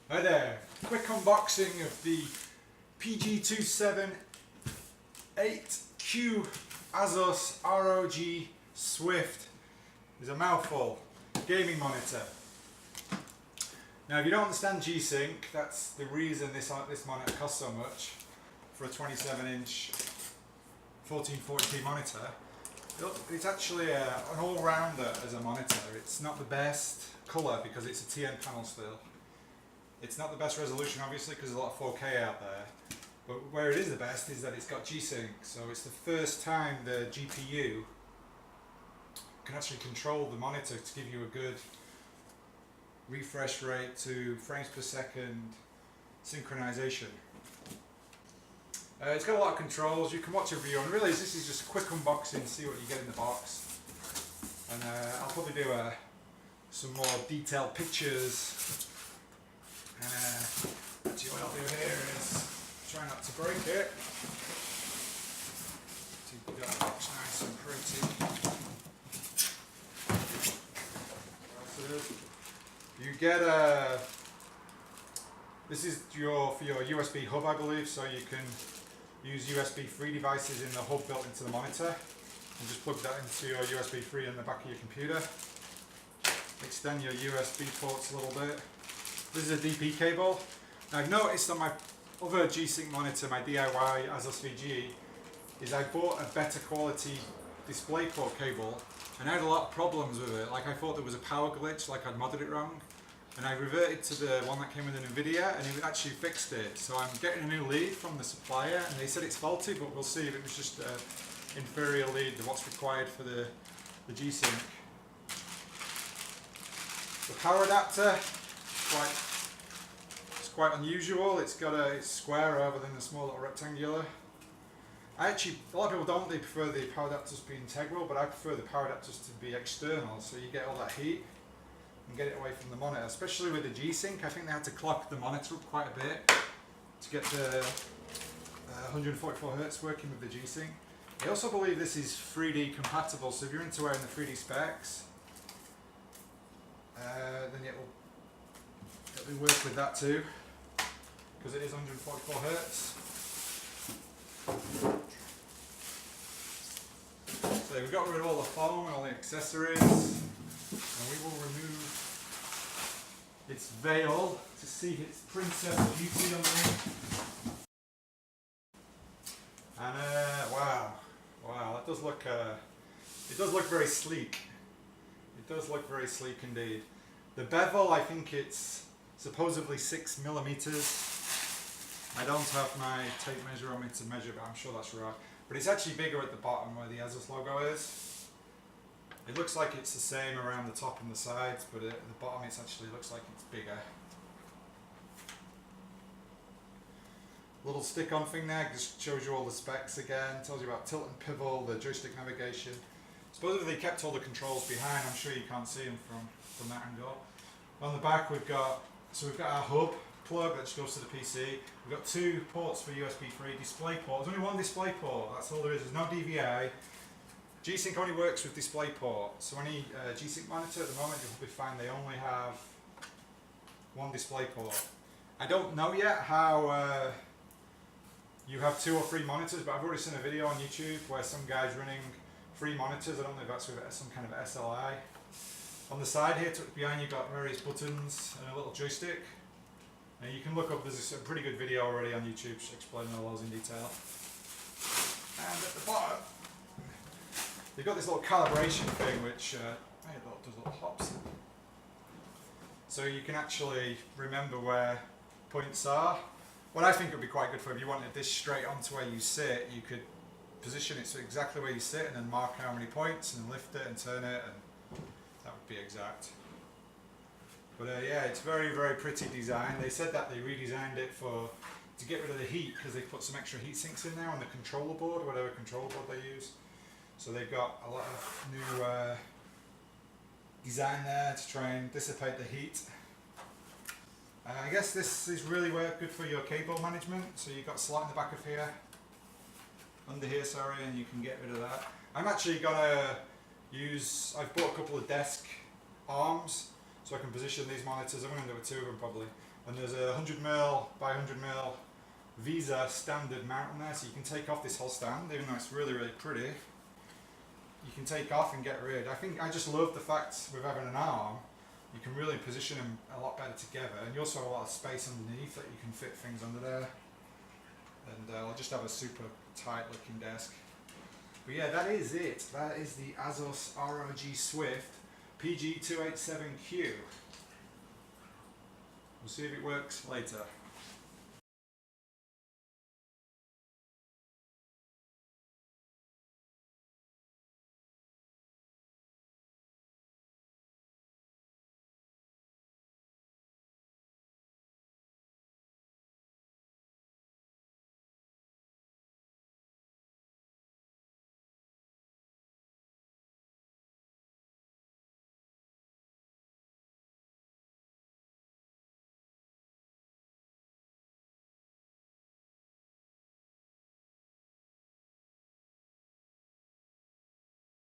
Hi there, quick unboxing of the PG278q Asus ROG Swift. It's a mouthful. Gaming monitor. Now if you don't understand G-sync, that's the reason this monitor costs so much for a 27-inch 1440p monitor. It's actually an all-rounder as a monitor. It's not the best colour because it's a TN panel still. It's not the best resolution obviously because there's a lot of 4K out there, but where it is the best is that it's got G-sync, so it's the first time the GPU can actually control the monitor to give you a good refresh rate to frames per second synchronization. It's got a lot of controls. You can watch a review, and really this is just a quick unboxing, see what you get in the box, and I'll probably do some more detailed pictures. Actually what I'll do here is try not to break it. Keep the box nice and pretty. You get this is for your USB hub, I believe, so you can use USB 3 devices in the hub built into the monitor and just plug that into your USB 3 in the back of your computer. Extend your USB ports a little bit. This is a DP cable. Now I've noticed on my other G-sync monitor, my DIY Asus VG, is I bought a better quality DisplayPort cable and I had a lot of problems with it. Like I thought there was a power glitch, like I'd modded it wrong. And I reverted to the one that came with Nvidia and it actually fixed it. So I'm getting a new lead from the supplier and they said it's faulty, but we'll see if it was just an inferior lead to what's required for the G-sync. The power adapter, it's quite unusual. It's square rather than the small little rectangular. A lot of people don't, they prefer the power adapters to be integral, but I prefer the power adapters to be external, so you get all that heat and get it away from the monitor. Especially with the G-sync, I think they had to clock the monitor up quite a bit to get the 144 Hz working with the G-sync. I also believe this is 3D compatible, so if you're into wearing the 3D specs, then it'll work with that too, because it is 144 Hz. So we've got rid of all the foam and all the accessories, and we will remove its veil to see its princess beauty underneath. And wow, that does look it does look very sleek. It does look very sleek indeed. The bevel, I think it's supposedly 6 millimeters. I don't have my tape measure on me to measure, but I'm sure that's right. But it's actually bigger at the bottom where the Asus logo is. It looks like it's the same around the top and the sides, but at the bottom it actually looks like it's bigger. Little stick-on thing there, just shows you all the specs again, tells you about tilt and pivot, the joystick navigation. Supposedly they kept all the controls behind, I'm sure you can't see them from that angle. On the back we've got our hub plug that just goes to the PC. We've got 2 ports for USB 3 display port. There's only one display port, that's all there is. There's no DVI. G-sync only works with display port. So any G-sync monitor at the moment you'll be fine, they only have one display port. I don't know yet how you have 2 or 3 monitors, but I've already seen a video on YouTube where some guy's running 3 monitors. I don't know if that's with some kind of SLI. On the side here, tucked behind, you've got various buttons and a little joystick. And you can look up, there's a pretty good video already on YouTube explaining all those in detail. And at the bottom, you've got this little calibration thing which does little hops. So you can actually remember where points are. What I think would be quite good for if you wanted this straight onto where you sit, you could position it so exactly where you sit and then mark how many points and then lift it and turn it, and that would be exact. But yeah, it's very, very pretty design. They said that they redesigned it to get rid of the heat because they put some extra heat sinks in there on the controller board, whatever controller board they use. So they've got a lot of new design there to try and dissipate the heat. I guess this is really good for your cable management. So you've got a slot in the back of here, under here, sorry, and you can get rid of that. I'm actually gonna I've bought a couple of desk arms so I can position these monitors. I'm going to do 2 of them probably. And there's a 100mm by 100mm Visa standard mount on there, so you can take off this whole stand, even though it's really, really pretty. You can take off and get rid. I just love the fact with having an arm, you can really position them a lot better together, and you also have a lot of space underneath that you can fit things under there. And I'll just have a super tight looking desk. But yeah, that is it. That is the Asus ROG Swift PG278q. We'll see if it works later.